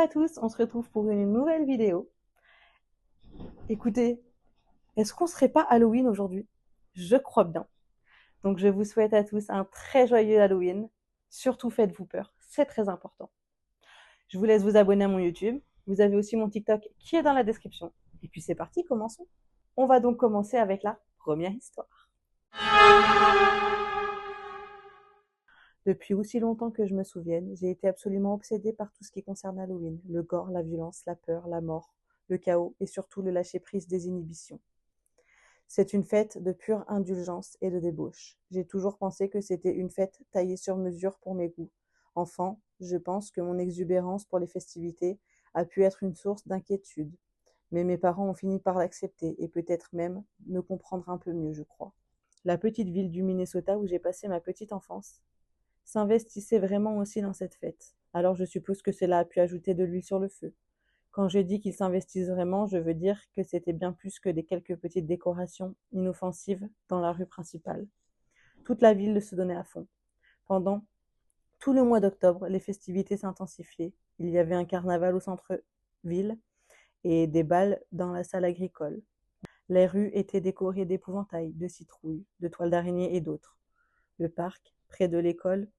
à tous, on se retrouve pour une nouvelle vidéo. Écoutez, est-ce qu'on serait pas Halloween aujourd'hui? Je crois bien. Donc je vous souhaite à tous un très joyeux Halloween. Surtout faites-vous peur, c'est très important. Je vous laisse vous abonner à mon YouTube. Vous avez aussi mon TikTok qui est dans la description. Et puis c'est parti, commençons. On va donc commencer avec la première histoire. Depuis aussi longtemps que je me souvienne, j'ai été absolument obsédée par tout ce qui concerne Halloween. Le gore, la violence, la peur, la mort, le chaos et surtout le lâcher-prise des inhibitions. C'est une fête de pure indulgence et de débauche. J'ai toujours pensé que c'était une fête taillée sur mesure pour mes goûts. Enfant, je pense que mon exubérance pour les festivités a pu être une source d'inquiétude. Mais mes parents ont fini par l'accepter et peut-être même me comprendre un peu mieux, je crois. La petite ville du Minnesota où j'ai passé ma petite enfance s'investissait vraiment aussi dans cette fête. Alors je suppose que cela a pu ajouter de l'huile sur le feu. Quand je dis qu'ils s'investissent vraiment, je veux dire que c'était bien plus que des quelques petites décorations inoffensives dans la rue principale. Toute la ville se donnait à fond. Pendant tout le mois d'octobre, les festivités s'intensifiaient. Il y avait un carnaval au centre-ville et des bals dans la salle agricole. Les rues étaient décorées d'épouvantails, de citrouilles, de toiles d'araignée et d'autres. Le parc, près de l'école,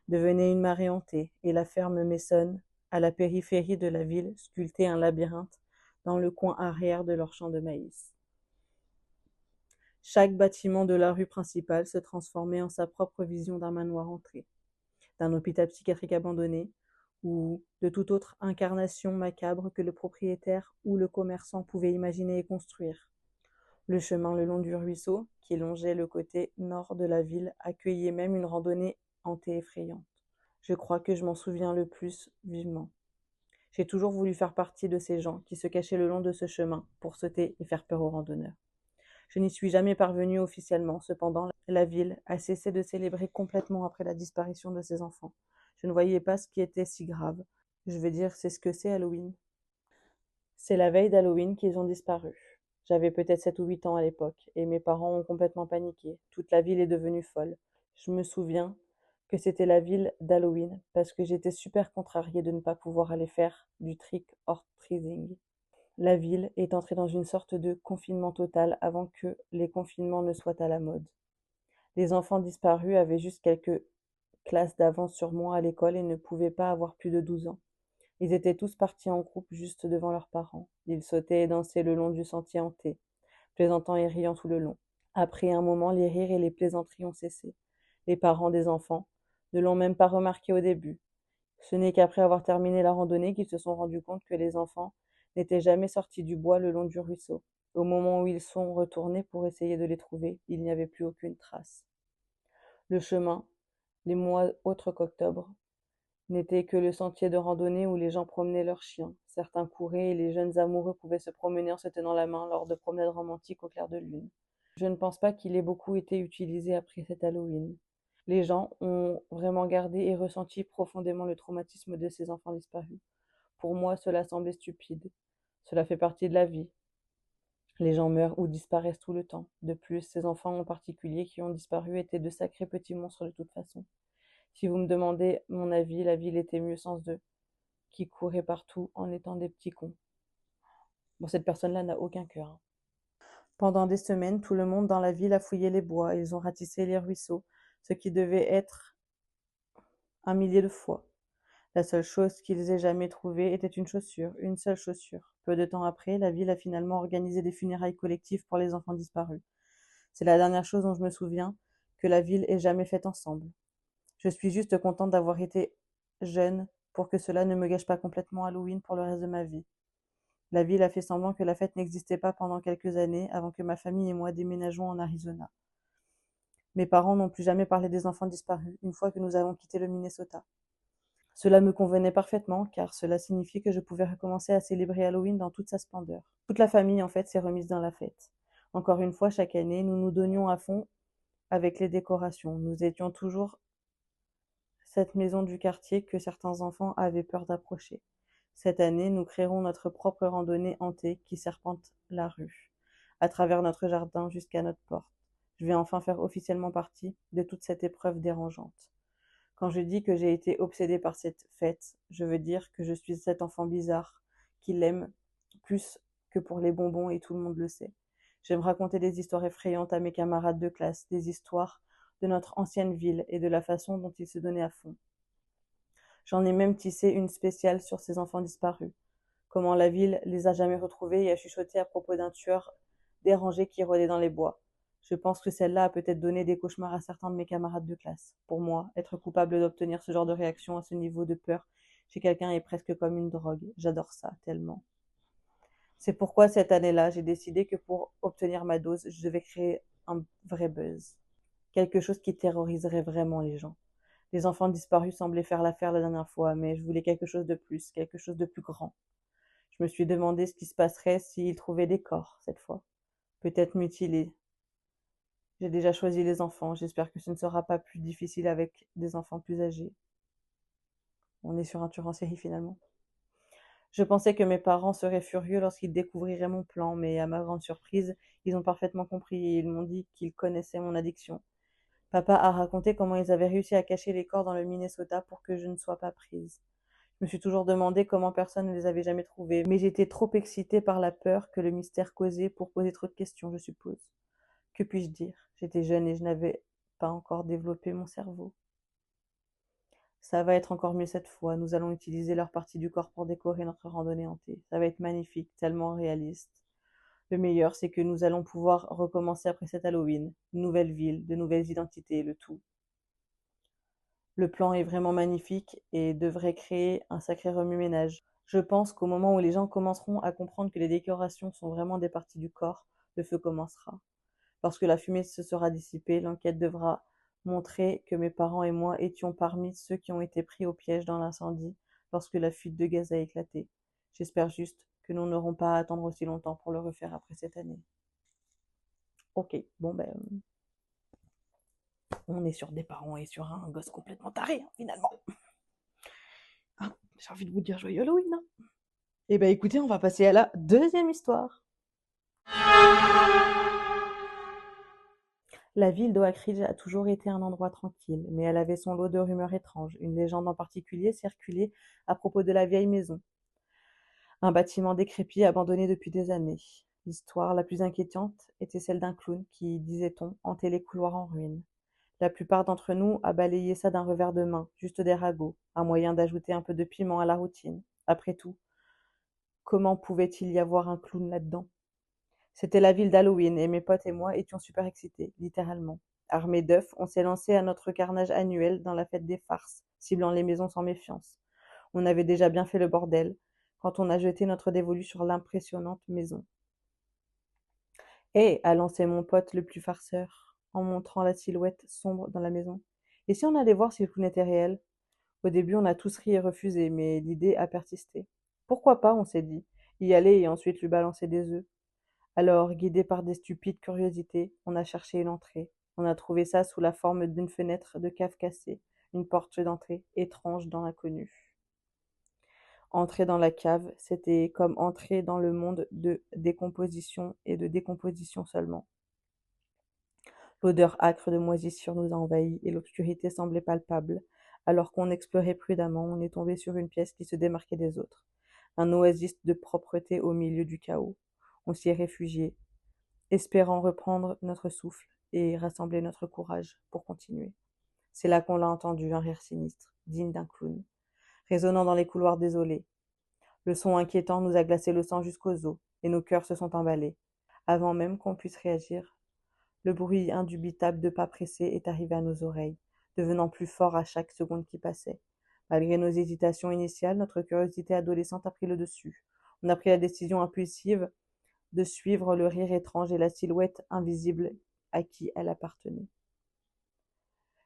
devenait une marée hantée, et la ferme Mason, à la périphérie de la ville, sculptait un labyrinthe dans le coin arrière de leur champ de maïs. Chaque bâtiment de la rue principale se transformait en sa propre vision d'un manoir hanté, d'un hôpital psychiatrique abandonné, ou de toute autre incarnation macabre que le propriétaire ou le commerçant pouvait imaginer et construire. Le chemin le long du ruisseau, qui longeait le côté nord de la ville, accueillait même une randonnée hantée effrayante. Je crois que je m'en souviens le plus vivement. J'ai toujours voulu faire partie de ces gens qui se cachaient le long de ce chemin pour sauter et faire peur aux randonneurs. Je n'y suis jamais parvenue officiellement, cependant, la ville a cessé de célébrer complètement après la disparition de ses enfants. Je ne voyais pas ce qui était si grave. Je veux dire, c'est ce que c'est Halloween. C'est la veille d'Halloween qu'ils ont disparu. J'avais peut-être 7 ou 8 ans à l'époque, et mes parents ont complètement paniqué. Toute la ville est devenue folle. Je me souviens que c'était la ville d'Halloween, parce que j'étais super contrariée de ne pas pouvoir aller faire du trick or treating. La ville est entrée dans une sorte de confinement total avant que les confinements ne soient à la mode. Les enfants disparus avaient juste quelques classes d'avance sur moi à l'école et ne pouvaient pas avoir plus de 12 ans. Ils étaient tous partis en groupe juste devant leurs parents. Ils sautaient et dansaient le long du sentier hanté, plaisantant et riant tout le long. Après un moment, les rires et les plaisanteries ont cessé. Les parents des enfants ne l'ont même pas remarqué au début. Ce n'est qu'après avoir terminé la randonnée qu'ils se sont rendus compte que les enfants n'étaient jamais sortis du bois le long du ruisseau. Au moment où ils sont retournés pour essayer de les trouver, il n'y avait plus aucune trace. Le chemin, les mois autres qu'octobre, n'était que le sentier de randonnée où les gens promenaient leurs chiens. Certains couraient et les jeunes amoureux pouvaient se promener en se tenant la main lors de promenades romantiques au clair de lune. Je ne pense pas qu'il ait beaucoup été utilisé après cet Halloween. Les gens ont vraiment gardé et ressenti profondément le traumatisme de ces enfants disparus. Pour moi, cela semblait stupide. Cela fait partie de la vie. Les gens meurent ou disparaissent tout le temps. De plus, ces enfants en particulier qui ont disparu étaient de sacrés petits monstres de toute façon. Si vous me demandez mon avis, la ville était mieux sans eux, qui couraient partout en étant des petits cons. Bon, cette personne-là n'a aucun cœur, hein. Pendant des semaines, tout le monde dans la ville a fouillé les bois, ils ont ratissé les ruisseaux, ce qui devait être un millier de fois. La seule chose qu'ils aient jamais trouvée était une chaussure, une seule chaussure. Peu de temps après, la ville a finalement organisé des funérailles collectives pour les enfants disparus. C'est la dernière chose dont je me souviens que la ville ait jamais faite ensemble. Je suis juste contente d'avoir été jeune pour que cela ne me gâche pas complètement Halloween pour le reste de ma vie. La ville a fait semblant que la fête n'existait pas pendant quelques années avant que ma famille et moi déménageons en Arizona. Mes parents n'ont plus jamais parlé des enfants disparus une fois que nous avons quitté le Minnesota. Cela me convenait parfaitement car cela signifiait que je pouvais recommencer à célébrer Halloween dans toute sa splendeur. Toute la famille en fait s'est remise dans la fête. Encore une fois, chaque année, nous nous donnions à fond avec les décorations. Nous étions toujours cette maison du quartier que certains enfants avaient peur d'approcher. Cette année, nous créerons notre propre randonnée hantée qui serpente la rue, à travers notre jardin jusqu'à notre porte. Je vais enfin faire officiellement partie de toute cette épreuve dérangeante. Quand je dis que j'ai été obsédée par cette fête, je veux dire que je suis cet enfant bizarre qui l'aime plus que pour les bonbons et tout le monde le sait. J'aime raconter des histoires effrayantes à mes camarades de classe, des histoires de notre ancienne ville et de la façon dont ils se donnaient à fond. J'en ai même tissé une spéciale sur ces enfants disparus. Comment la ville les a jamais retrouvés et a chuchoté à propos d'un tueur dérangé qui rôdait dans les bois. Je pense que celle-là a peut-être donné des cauchemars à certains de mes camarades de classe. Pour moi, être coupable d'obtenir ce genre de réaction à ce niveau de peur chez quelqu'un est presque comme une drogue. J'adore ça tellement. C'est pourquoi cette année-là, j'ai décidé que pour obtenir ma dose, je devais créer un vrai buzz. Quelque chose qui terroriserait vraiment les gens. Les enfants disparus semblaient faire l'affaire la dernière fois, mais je voulais quelque chose de plus, quelque chose de plus grand. Je me suis demandé ce qui se passerait s'ils trouvaient des corps, cette fois. Peut-être mutilés. J'ai déjà choisi les enfants, j'espère que ce ne sera pas plus difficile avec des enfants plus âgés. On est sur un tueur en série finalement. Je pensais que mes parents seraient furieux lorsqu'ils découvriraient mon plan, mais à ma grande surprise, ils ont parfaitement compris et ils m'ont dit qu'ils connaissaient mon addiction. Papa a raconté comment ils avaient réussi à cacher les corps dans le Minnesota pour que je ne sois pas prise. Je me suis toujours demandé comment personne ne les avait jamais trouvés, mais j'étais trop excitée par la peur que le mystère causait pour poser trop de questions, je suppose. Que puis-je dire? J'étais jeune et je n'avais pas encore développé mon cerveau. Ça va être encore mieux cette fois. Nous allons utiliser leur partie du corps pour décorer notre randonnée hantée. Ça va être magnifique, tellement réaliste. Le meilleur, c'est que nous allons pouvoir recommencer après cet Halloween. Une nouvelle ville, de nouvelles identités, le tout. Le plan est vraiment magnifique et devrait créer un sacré remue-ménage. Je pense qu'au moment où les gens commenceront à comprendre que les décorations sont vraiment des parties du corps, le feu commencera. Lorsque la fumée se sera dissipée, l'enquête devra montrer que mes parents et moi étions parmi ceux qui ont été pris au piège dans l'incendie lorsque la fuite de gaz a éclaté. J'espère juste que nous n'aurons pas à attendre aussi longtemps pour le refaire après cette année. Ok, bon ben, on est sur des parents et sur un gosse complètement taré, hein, finalement. Ah, j'ai envie de vous dire joyeux Halloween. Hein. Eh ben écoutez, on va passer à la deuxième histoire. La ville d'Oak Ridge a toujours été un endroit tranquille, mais elle avait son lot de rumeurs étranges. Une légende en particulier circulait à propos de la vieille maison, un bâtiment décrépit abandonné depuis des années. L'histoire la plus inquiétante était celle d'un clown qui, disait-on, hantait les couloirs en ruine. La plupart d'entre nous a balayé ça d'un revers de main, juste des ragots, un moyen d'ajouter un peu de piment à la routine. Après tout, comment pouvait-il y avoir un clown là-dedans? C'était la ville d'Halloween et mes potes et moi étions super excités, littéralement. Armés d'œufs, on s'est lancé à notre carnage annuel dans la fête des farces, ciblant les maisons sans méfiance. On avait déjà bien fait le bordel quand on a jeté notre dévolu sur l'impressionnante maison. Hé, a lancé mon pote le plus farceur, en montrant la silhouette sombre dans la maison. Et si on allait voir si le clown était réel? Au début, on a tous ri et refusé, mais l'idée a persisté. Pourquoi pas, on s'est dit, y aller et ensuite lui balancer des œufs. Alors, guidés par des stupides curiosités, on a cherché une entrée. On a trouvé ça sous la forme d'une fenêtre de cave cassée, une porte d'entrée étrange dans l'inconnu. Entrer dans la cave, c'était comme entrer dans le monde de décomposition et de décomposition seulement. L'odeur âcre de moisissure nous a envahis et l'obscurité semblait palpable. Alors qu'on explorait prudemment, on est tombé sur une pièce qui se démarquait des autres. Un oasis de propreté au milieu du chaos. On s'y est réfugié, espérant reprendre notre souffle et rassembler notre courage pour continuer. C'est là qu'on l'a entendu, un rire sinistre, digne d'un clown, résonnant dans les couloirs désolés. Le son inquiétant nous a glacé le sang jusqu'aux os, et nos cœurs se sont emballés. Avant même qu'on puisse réagir, le bruit indubitable de pas pressés est arrivé à nos oreilles, devenant plus fort à chaque seconde qui passait. Malgré nos hésitations initiales, notre curiosité adolescente a pris le dessus. On a pris la décision impulsive de suivre le rire étrange et la silhouette invisible à qui elle appartenait.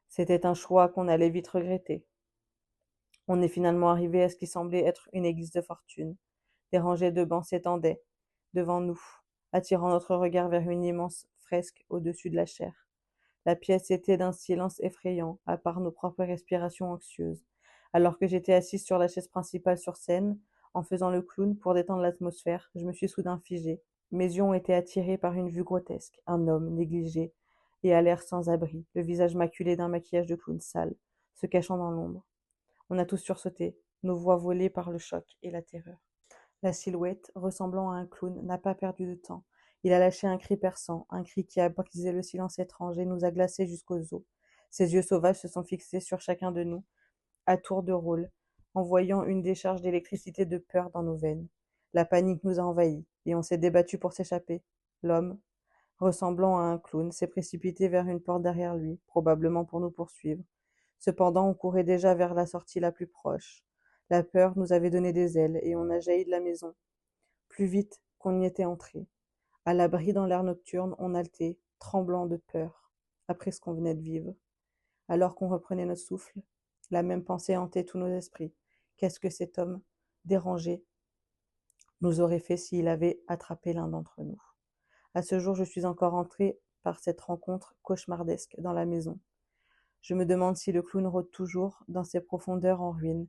C'était un choix qu'on allait vite regretter. On est finalement arrivé à ce qui semblait être une église de fortune. Des rangées de bancs s'étendaient devant nous, attirant notre regard vers une immense fresque au-dessus de la chaire. La pièce était d'un silence effrayant, à part nos propres respirations anxieuses. Alors que j'étais assise sur la chaise principale sur scène, en faisant le clown pour détendre l'atmosphère, je me suis soudain figée. Mes yeux ont été attirés par une vue grotesque, un homme négligé et à l'air sans abri, le visage maculé d'un maquillage de clown sale, se cachant dans l'ombre. On a tous sursauté, nos voix volées par le choc et la terreur. La silhouette, ressemblant à un clown, n'a pas perdu de temps. Il a lâché un cri perçant, un cri qui a brisé le silence étrange et nous a glacés jusqu'aux os. Ses yeux sauvages se sont fixés sur chacun de nous, à tour de rôle, envoyant une décharge d'électricité de peur dans nos veines. La panique nous a envahis, et on s'est débattu pour s'échapper. L'homme, ressemblant à un clown, s'est précipité vers une porte derrière lui, probablement pour nous poursuivre. Cependant, on courait déjà vers la sortie la plus proche. La peur nous avait donné des ailes, et on a jailli de la maison, plus vite qu'on n'y était entré. À l'abri dans l'air nocturne, on haletait, tremblant de peur, après ce qu'on venait de vivre. Alors qu'on reprenait notre souffle, la même pensée hantait tous nos esprits. Qu'est-ce que cet homme dérangé nous aurait fait s'il avait attrapé l'un d'entre nous? À ce jour, je suis encore entrée par cette rencontre cauchemardesque dans la maison. Je me demande si le clown rôde toujours dans ses profondeurs en ruine,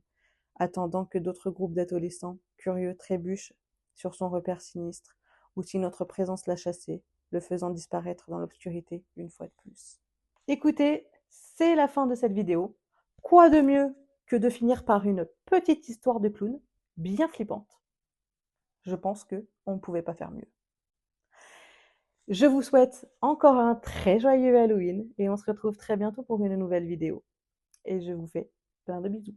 attendant que d'autres groupes d'adolescents curieux trébuchent sur son repère sinistre, ou si notre présence l'a chassé, le faisant disparaître dans l'obscurité une fois de plus. Écoutez, c'est la fin de cette vidéo. Quoi de mieux que de finir par une petite histoire de clown bien flippante? Je pense qu'on ne pouvait pas faire mieux. Je vous souhaite encore un très joyeux Halloween et on se retrouve très bientôt pour une nouvelle vidéo. Et je vous fais plein de bisous.